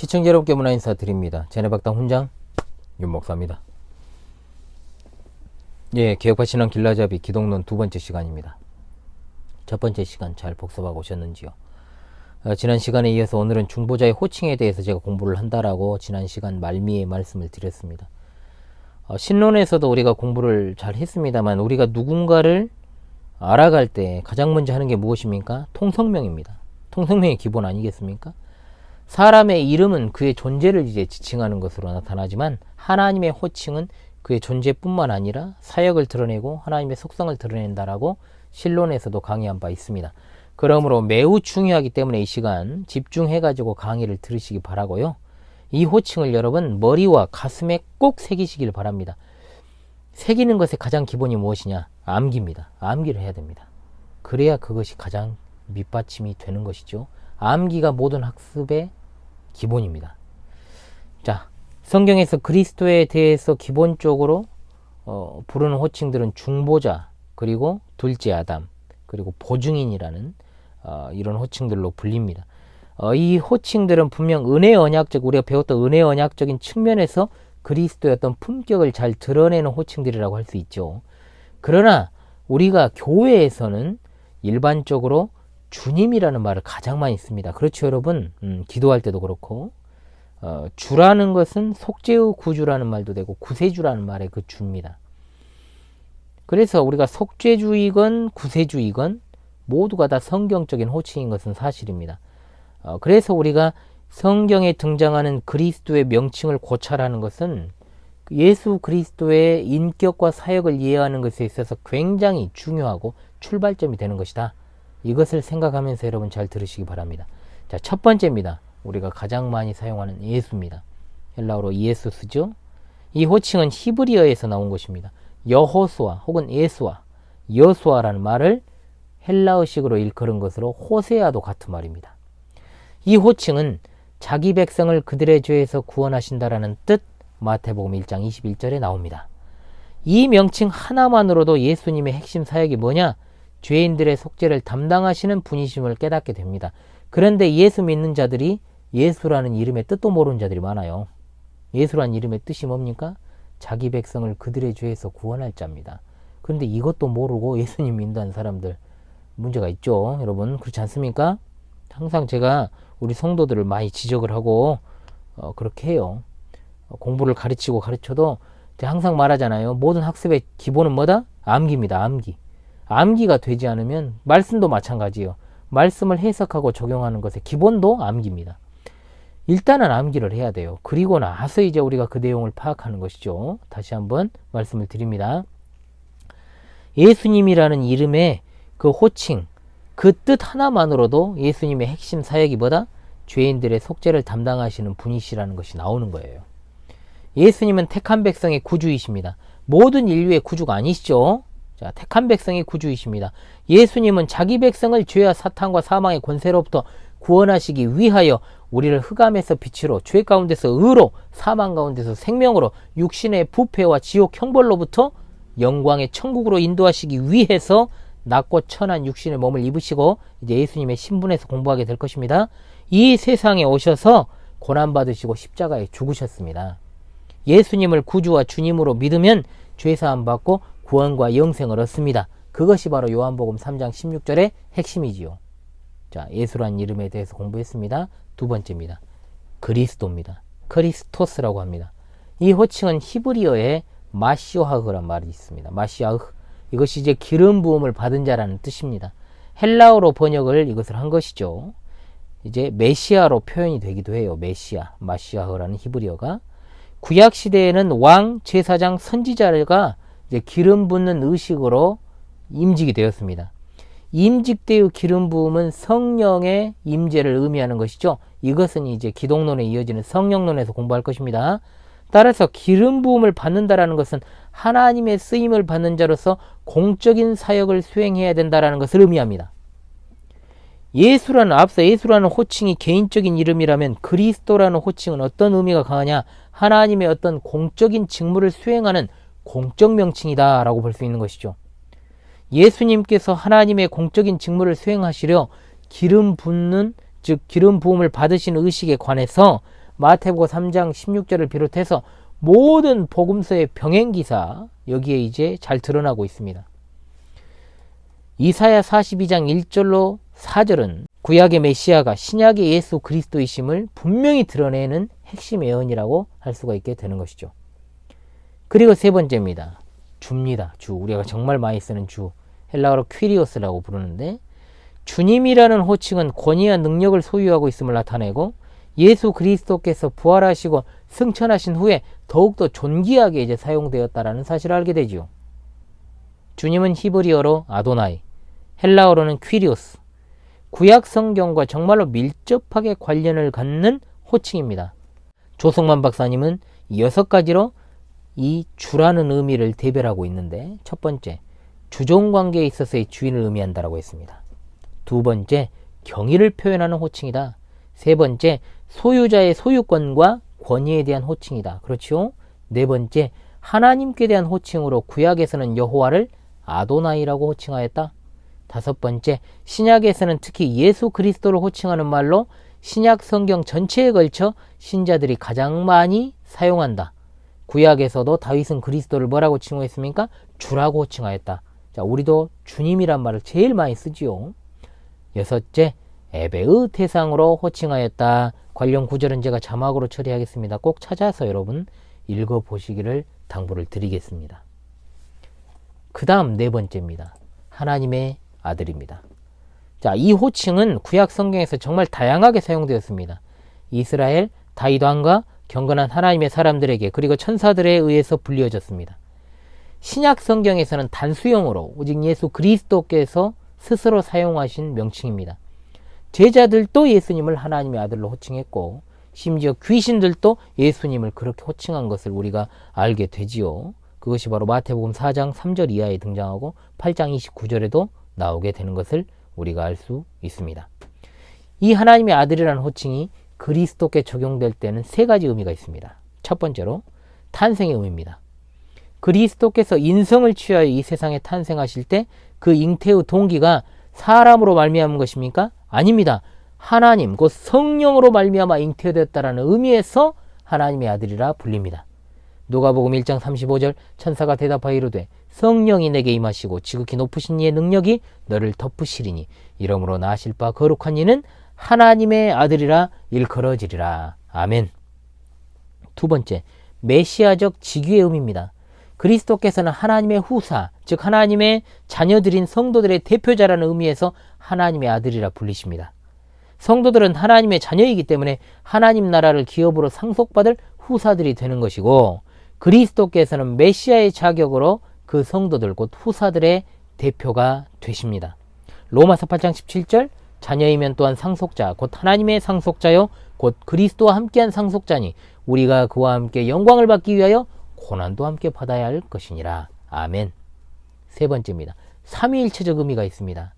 시청자 여러분께 문화 인사드립니다. 제네박당 훈장 윤목사입니다. 예, 개혁파 신앙 길라잡이 기독론 두 번째 시간입니다. 첫 번째 시간 잘 복습하고 오셨는지요? 지난 시간에 이어서 오늘은 중보자의 호칭에 대해서 제가 공부를 한다라고 지난 시간 말미에 말씀을 드렸습니다. 신론에서도 우리가 공부를 잘 했습니다만 우리가 누군가를 알아갈 때 가장 먼저 하는 게 무엇입니까? 통성명입니다. 통성명의 기본 아니겠습니까? 사람의 이름은 그의 존재를 이제 지칭하는 것으로 나타나지만 하나님의 호칭은 그의 존재뿐만 아니라 사역을 드러내고 하나님의 속성을 드러낸다라고 신론에서도 강의한 바 있습니다. 그러므로 매우 중요하기 때문에 이 시간 집중해가지고 강의를 들으시기 바라고요. 이 호칭을 여러분 머리와 가슴에 꼭 새기시길 바랍니다. 새기는 것의 가장 기본이 무엇이냐? 암기입니다. 암기를 해야 됩니다. 그래야 그것이 가장 밑받침이 되는 것이죠. 암기가 모든 학습의 기본입니다. 자, 성경에서 그리스도에 대해서 기본적으로 부르는 호칭들은 중보자, 그리고 둘째 아담, 그리고 보증인이라는 이런 호칭들로 불립니다. 이 호칭들은 분명 은혜 언약적, 우리가 배웠던 은혜 언약적인 측면에서 그리스도의 어떤 품격을 잘 드러내는 호칭들이라고 할 수 있죠. 그러나 우리가 교회에서는 일반적으로 주님이라는 말을 가장 많이 씁니다. 그렇죠, 여러분? 기도할 때도 그렇고 주라는 것은 속죄의 구주라는 말도 되고 구세주라는 말의 그 주입니다. 그래서 우리가 속죄주이건 구세주이건 모두가 다 성경적인 호칭인 것은 사실입니다. 그래서 우리가 성경에 등장하는 그리스도의 명칭을 고찰하는 것은 예수 그리스도의 인격과 사역을 이해하는 것에 있어서 굉장히 중요하고 출발점이 되는 것이다. 이것을 생각하면서 여러분 잘 들으시기 바랍니다. 자, 첫 번째입니다. 우리가 가장 많이 사용하는 예수입니다. 헬라어로 이에수스죠. 이 호칭은 히브리어에서 나온 것입니다. 여호수아 혹은 예수아, 여수아라는 말을 헬라어식으로 일컬은 것으로 호세아도 같은 말입니다. 이 호칭은 자기 백성을 그들의 죄에서 구원하신다라는 뜻, 마태복음 1장 21절에 나옵니다. 이 명칭 하나만으로도 예수님의 핵심 사역이 뭐냐? 죄인들의 속죄를 담당하시는 분이심을 깨닫게 됩니다. 그런데 예수 믿는 자들이 예수라는 이름의 뜻도 모르는 자들이 많아요. 예수라는 이름의 뜻이 뭡니까? 자기 백성을 그들의 죄에서 구원할 자입니다. 그런데 이것도 모르고 예수님 믿는 사람들 문제가 있죠. 여러분 그렇지 않습니까? 항상 제가 우리 성도들을 많이 지적을 하고 그렇게 해요. 공부를 가르쳐도 항상 말하잖아요. 모든 학습의 기본은 뭐다? 암기입니다. 암기가 되지 않으면 말씀도 마찬가지예요. 말씀을 해석하고 적용하는 것의 기본도 암기입니다. 일단은 암기를 해야 돼요. 그리고 나서 이제 우리가 그 내용을 파악하는 것이죠. 다시 한번 말씀을 드립니다. 예수님이라는 이름의 그 호칭, 그 뜻 하나만으로도 예수님의 핵심 사역이 뭐다? 죄인들의 속죄를 담당하시는 분이시라는 것이 나오는 거예요. 예수님은 택한 백성의 구주이십니다. 모든 인류의 구주가 아니시죠. 자, 택한 백성의 구주이십니다. 예수님은 자기 백성을 죄와 사탄과 사망의 권세로부터 구원하시기 위하여 우리를 흑암에서 빛으로, 죄 가운데서 의로, 사망 가운데서 생명으로, 육신의 부패와 지옥 형벌로부터 영광의 천국으로 인도하시기 위해서 낮고 천한 육신의 몸을 입으시고 이제 예수님의 신분에서 공부하게 될 것입니다. 이 세상에 오셔서 고난받으시고 십자가에 죽으셨습니다. 예수님을 구주와 주님으로 믿으면 죄사함 받고 구원과 영생을 얻습니다. 그것이 바로 요한복음 3장 16절의 핵심이지요. 자, 예수라는 이름에 대해서 공부했습니다. 두 번째입니다. 그리스도입니다. 크리스토스라고 합니다. 이 호칭은 히브리어에 마시오하흐란 말이 있습니다. 마시아흐. 이것이 이제 기름 부음을 받은 자라는 뜻입니다. 헬라어로 번역을 이것을 한 것이죠. 이제 메시아로 표현이 되기도 해요. 메시아, 마시아흐라는 히브리어가. 구약 시대에는 왕, 제사장, 선지자가 이제 기름 붓는 의식으로 임직이 되었습니다. 임직 때의 기름 부음은 성령의 임재를 의미하는 것이죠. 이것은 이제 기독론에 이어지는 성령론에서 공부할 것입니다. 따라서 기름 부음을 받는다라는 것은 하나님의 쓰임을 받는 자로서 공적인 사역을 수행해야 된다라는 것을 의미합니다. 앞서 예수라는 호칭이 개인적인 이름이라면 그리스도라는 호칭은 어떤 의미가 강하냐? 하나님의 어떤 공적인 직무를 수행하는 공적 명칭이다 라고 볼 수 있는 것이죠. 예수님께서 하나님의 공적인 직무를 수행하시려 기름 붓는, 즉 기름 부음을 받으신 의식에 관해서 마태복음 3장 16절을 비롯해서 모든 복음서의 병행기사 여기에 이제 잘 드러나고 있습니다. 이사야 42장 1절로 4절은 구약의 메시아가 신약의 예수 그리스도이심을 분명히 드러내는 핵심 예언이라고 할 수가 있게 되는 것이죠. 그리고 세 번째입니다. 주입니다. 주. 우리가 정말 많이 쓰는 주. 헬라어로 퀴리오스라고 부르는데 주님이라는 호칭은 권위와 능력을 소유하고 있음을 나타내고 예수 그리스도께서 부활하시고 승천하신 후에 더욱더 존귀하게 이제 사용되었다라는 사실을 알게 되지요. 주님은 히브리어로 아도나이, 헬라어로는 퀴리오스, 구약 성경과 정말로 밀접하게 관련을 갖는 호칭입니다. 조성만 박사님은 6가지로 이 주라는 의미를 대별하고 있는데 첫 번째, 주종관계에 있어서의 주인을 의미한다라고 했습니다. 두 번째, 경의를 표현하는 호칭이다. 세 번째, 소유자의 소유권과 권위에 대한 호칭이다. 그렇죠? 네 번째, 하나님께 대한 호칭으로 구약에서는 여호와를 아도나이라고 호칭하였다. 다섯 번째, 신약에서는 특히 예수 그리스도를 호칭하는 말로 신약 성경 전체에 걸쳐 신자들이 가장 많이 사용한다. 구약에서도 다윗은 그리스도를 뭐라고 칭호했습니까? 주라고 호칭하였다. 자, 우리도 주님이란 말을 제일 많이 쓰지요. 여섯째, 에베의 대상으로 호칭하였다. 관련 구절은 제가 자막으로 처리하겠습니다. 꼭 찾아서 여러분 읽어보시기를 당부를 드리겠습니다. 그 다음 네 번째입니다. 하나님의 아들입니다. 자, 이 호칭은 구약 성경에서 정말 다양하게 사용되었습니다. 이스라엘, 다윗 왕과 경건한 하나님의 사람들에게 그리고 천사들에 의해서 불리어졌습니다. 신약 성경에서는 단수형으로 오직 예수 그리스도께서 스스로 사용하신 명칭입니다. 제자들도 예수님을 하나님의 아들로 호칭했고 심지어 귀신들도 예수님을 그렇게 호칭한 것을 우리가 알게 되지요. 그것이 바로 마태복음 4장 3절 이하에 등장하고 8장 29절에도 나오게 되는 것을 우리가 알 수 있습니다. 이 하나님의 아들이라는 호칭이 그리스도께 적용될 때는 세 가지 의미가 있습니다. 첫 번째로 탄생의 의미입니다. 그리스도께서 인성을 취하여 이 세상에 탄생하실 때 그 잉태의 동기가 사람으로 말미암은 것입니까? 아닙니다. 하나님, 곧 성령으로 말미암아 잉태되었다라는 의미에서 하나님의 아들이라 불립니다. 누가복음 1장 35절 천사가 대답하여 이르되 성령이 내게 임하시고 지극히 높으신 이의 능력이 너를 덮으시리니 이러므로 나실 바 거룩한 이는 하나님의 아들이라 일컬어지리라. 아멘. 두 번째, 메시아적 직위의 의미입니다. 그리스도께서는 하나님의 후사, 즉 하나님의 자녀들인 성도들의 대표자라는 의미에서 하나님의 아들이라 불리십니다. 성도들은 하나님의 자녀이기 때문에 하나님 나라를 기업으로 상속받을 후사들이 되는 것이고 그리스도께서는 메시아의 자격으로 그 성도들 곧 후사들의 대표가 되십니다. 로마서 8장 17절 자녀이면 또한 상속자 곧 하나님의 상속자요 곧 그리스도와 함께한 상속자니 우리가 그와 함께 영광을 받기 위하여 고난도 함께 받아야 할 것이니라. 아멘. 세 번째입니다. 삼위일체적 의미가 있습니다.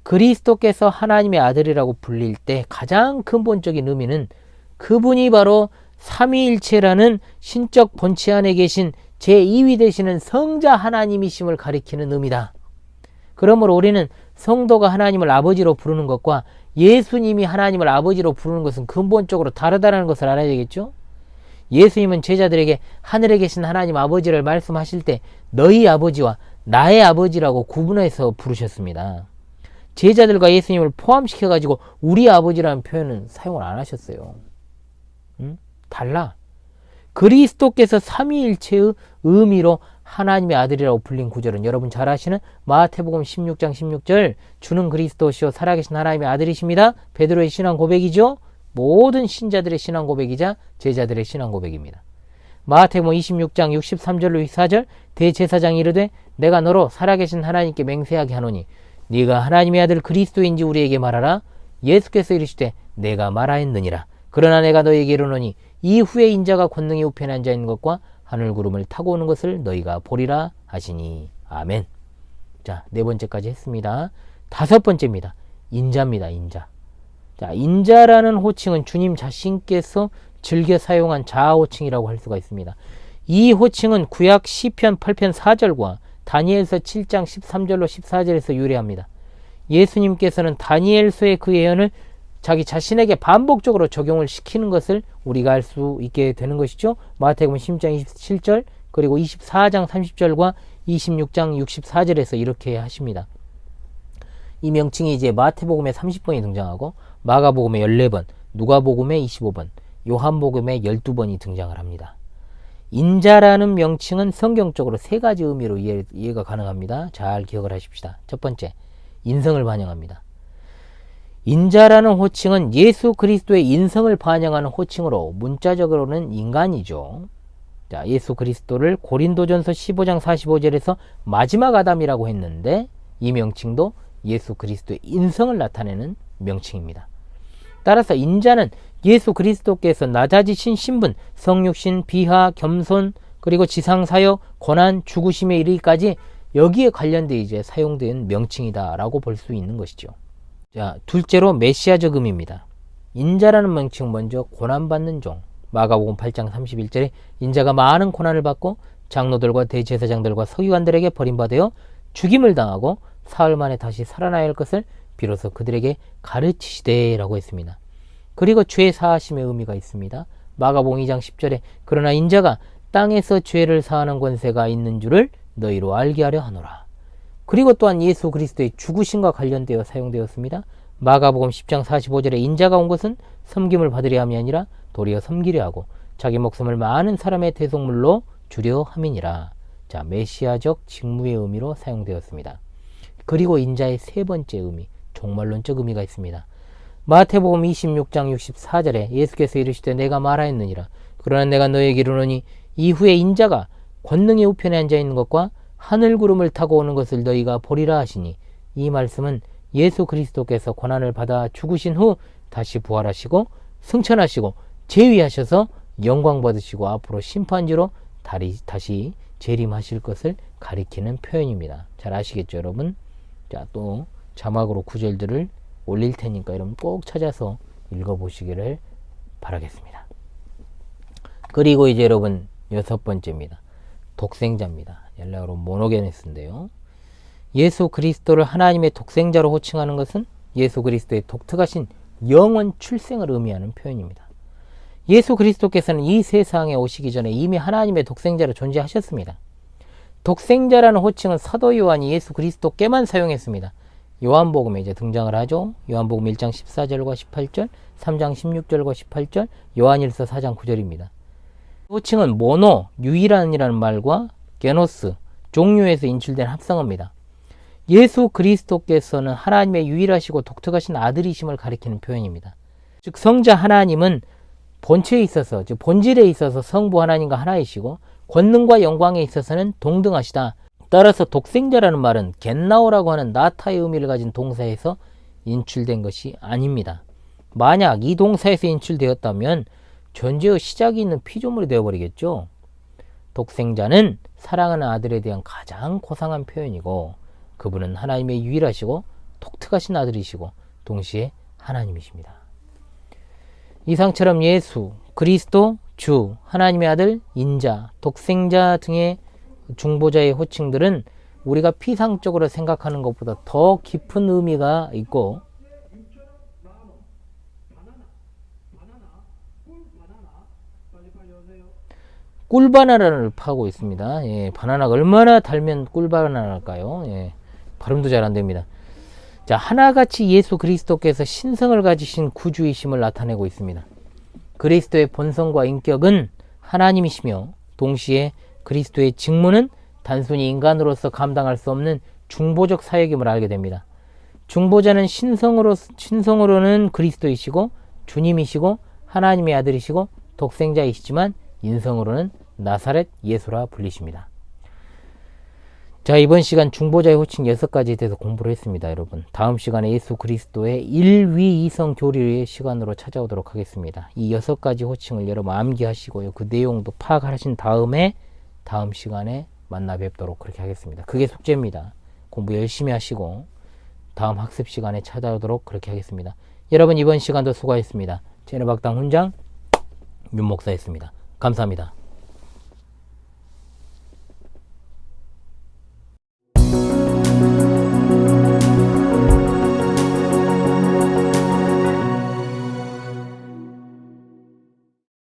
그리스도께서 하나님의 아들이라고 불릴 때 가장 근본적인 의미는 그분이 바로 삼위일체라는 신적 본체 안에 계신 제2위 되시는 성자 하나님이심을 가리키는 의미다. 그러므로 우리는 성도가 하나님을 아버지로 부르는 것과 예수님이 하나님을 아버지로 부르는 것은 근본적으로 다르다는 것을 알아야 되겠죠? 예수님은 제자들에게 하늘에 계신 하나님 아버지를 말씀하실 때 너희 아버지와 나의 아버지라고 구분해서 부르셨습니다. 제자들과 예수님을 포함시켜가지고 우리 아버지라는 표현은 사용을 안 하셨어요. 달라. 그리스도께서 삼위일체의 의미로 하나님의 아들이라고 불린 구절은 여러분 잘 아시는 마태복음 16장 16절 주는 그리스도시요 살아계신 하나님의 아들이십니다. 베드로의 신앙 고백이죠. 모든 신자들의 신앙 고백이자 제자들의 신앙 고백입니다. 마태복음 26장 63절로 64절 대제사장이 이르되 내가 너로 살아계신 하나님께 맹세하게 하노니 네가 하나님의 아들 그리스도인지 우리에게 말하라. 예수께서 이르시되 내가 말하였느니라. 그러나 내가 너희에게 이르노니 이후에 인자가 권능이 우편에 앉아 있는 것과 하늘 구름을 타고 오는 것을 너희가 보리라 하시니. 아멘. 자, 네 번째까지 했습니다. 다섯 번째입니다. 인자입니다. 인자. 자, 인자라는 호칭은 주님 자신께서 즐겨 사용한 자아 호칭이라고 할 수가 있습니다. 이 호칭은 구약 시편 8편 4절과 다니엘서 7장 13절로 14절에서 유래합니다. 예수님께서는 다니엘서의 그 예언을 자기 자신에게 반복적으로 적용을 시키는 것을 우리가 알 수 있게 되는 것이죠. 마태복음 16장 27절 그리고 24장 30절과 26장 64절에서 이렇게 하십니다. 이 명칭이 이제 마태복음에 30번이 등장하고 마가복음에 14번, 누가복음에 25번, 요한복음에 12번이 등장을 합니다. 인자라는 명칭은 성경적으로 세 가지 의미로 이해가 가능합니다. 잘 기억을 하십시다. 첫 번째, 인성을 반영합니다. 인자라는 호칭은 예수 그리스도의 인성을 반영하는 호칭으로 문자적으로는 인간이죠. 자, 예수 그리스도를 고린도전서 15장 45절에서 마지막 아담이라고 했는데 이 명칭도 예수 그리스도의 인성을 나타내는 명칭입니다. 따라서 인자는 예수 그리스도께서 낮아지신 신분, 성육신, 비하, 겸손, 그리고 지상사역, 고난, 죽으심에 이르기까지 여기에 관련돼 이제 사용된 명칭이다라고 볼 수 있는 것이죠. 자, 둘째로 메시아적 의미입니다. 인자라는 명칭 먼저 고난받는 종. 마가복음 8장 31절에 인자가 많은 고난을 받고 장로들과 대제사장들과 서기관들에게 버림받아 죽임을 당하고 사흘 만에 다시 살아나야 할 것을 비로소 그들에게 가르치시되라고 했습니다. 그리고 죄 사하심의 의미가 있습니다. 마가복음 2장 10절에 그러나 인자가 땅에서 죄를 사하는 권세가 있는 줄을 너희로 알게 하려 하노라. 그리고 또한 예수 그리스도의 죽으심과 관련되어 사용되었습니다. 마가복음 10장 45절에 인자가 온 것은 섬김을 받으려 함이 아니라 도리어 섬기려 하고 자기 목숨을 많은 사람의 대속물로 주려 함이니라. 자, 메시아적 직무의 의미로 사용되었습니다. 그리고 인자의 세 번째 의미, 종말론적 의미가 있습니다. 마태복음 26장 64절에 예수께서 이르시되 내가 말하였느니라. 그러나 내가 너에게 이르노니 이후에 인자가 권능의 우편에 앉아있는 것과 하늘 구름을 타고 오는 것을 너희가 보리라 하시니 이 말씀은 예수 그리스도께서 고난을 받아 죽으신 후 다시 부활하시고 승천하시고 재위하셔서 영광 받으시고 앞으로 심판지로 다시 재림하실 것을 가리키는 표현입니다. 잘 아시겠죠, 여러분? 자, 또 자막으로 구절들을 올릴 테니까 여러분 꼭 찾아서 읽어보시기를 바라겠습니다. 그리고 이제 여러분 여섯 번째입니다. 독생자입니다. 헬라어로 모노게네스인데요. 예수 그리스도를 하나님의 독생자로 호칭하는 것은 예수 그리스도의 독특하신 영원 출생을 의미하는 표현입니다. 예수 그리스도께서는 이 세상에 오시기 전에 이미 하나님의 독생자로 존재하셨습니다. 독생자라는 호칭은 사도 요한이 예수 그리스도께만 사용했습니다. 요한복음에 이제 등장을 하죠. 요한복음 1장 14절과 18절, 3장 16절과 18절, 요한일서 4장 9절입니다. 호칭은 모노, 유일한이라는 말과 게노스, 종류에서 인출된 합성어입니다. 예수 그리스도께서는 하나님의 유일하시고 독특하신 아들이심을 가리키는 표현입니다. 즉 성자 하나님은 본체에 있어서, 즉 본질에 있어서 성부 하나님과 하나이시고 권능과 영광에 있어서는 동등하시다. 따라서 독생자라는 말은 겟나오라고 하는 나타의 의미를 가진 동사에서 인출된 것이 아닙니다. 만약 이 동사에서 인출되었다면 존재의 시작이 있는 피조물이 되어버리겠죠. 독생자는 사랑하는 아들에 대한 가장 고상한 표현이고 그분은 하나님의 유일하시고 독특하신 아들이시고 동시에 하나님이십니다. 이상처럼 예수, 그리스도, 주, 하나님의 아들, 인자, 독생자 등의 중보자의 호칭들은 우리가 피상적으로 생각하는 것보다 더 깊은 의미가 있고 꿀바나나를 파고 있습니다. 예, 바나나가 얼마나 달면 꿀바나나일까요? 예, 발음도 잘 안됩니다. 자, 하나같이 예수 그리스도께서 신성을 가지신 구주이심을 나타내고 있습니다. 그리스도의 본성과 인격은 하나님이시며 동시에 그리스도의 직무는 단순히 인간으로서 감당할 수 없는 중보적 사역임을 알게 됩니다. 중보자는 신성으로는 그리스도이시고 주님이시고 하나님의 아들이시고 독생자이시지만 인성으로는 나사렛 예수라 불리십니다. 자, 이번 시간 중보자의 호칭 6가지에 대해서 공부를 했습니다. 여러분, 다음 시간에 예수 그리스도의 1위2성 교리의 시간으로 찾아오도록 하겠습니다. 이 6가지 호칭을 여러분 암기하시고요. 그 내용도 파악하신 다음에 다음 시간에 만나 뵙도록 그렇게 하겠습니다. 그게 숙제입니다. 공부 열심히 하시고 다음 학습 시간에 찾아오도록 그렇게 하겠습니다. 여러분, 이번 시간도 수고하셨습니다. 제노박당 훈장 윤목사였습니다. 감사합니다.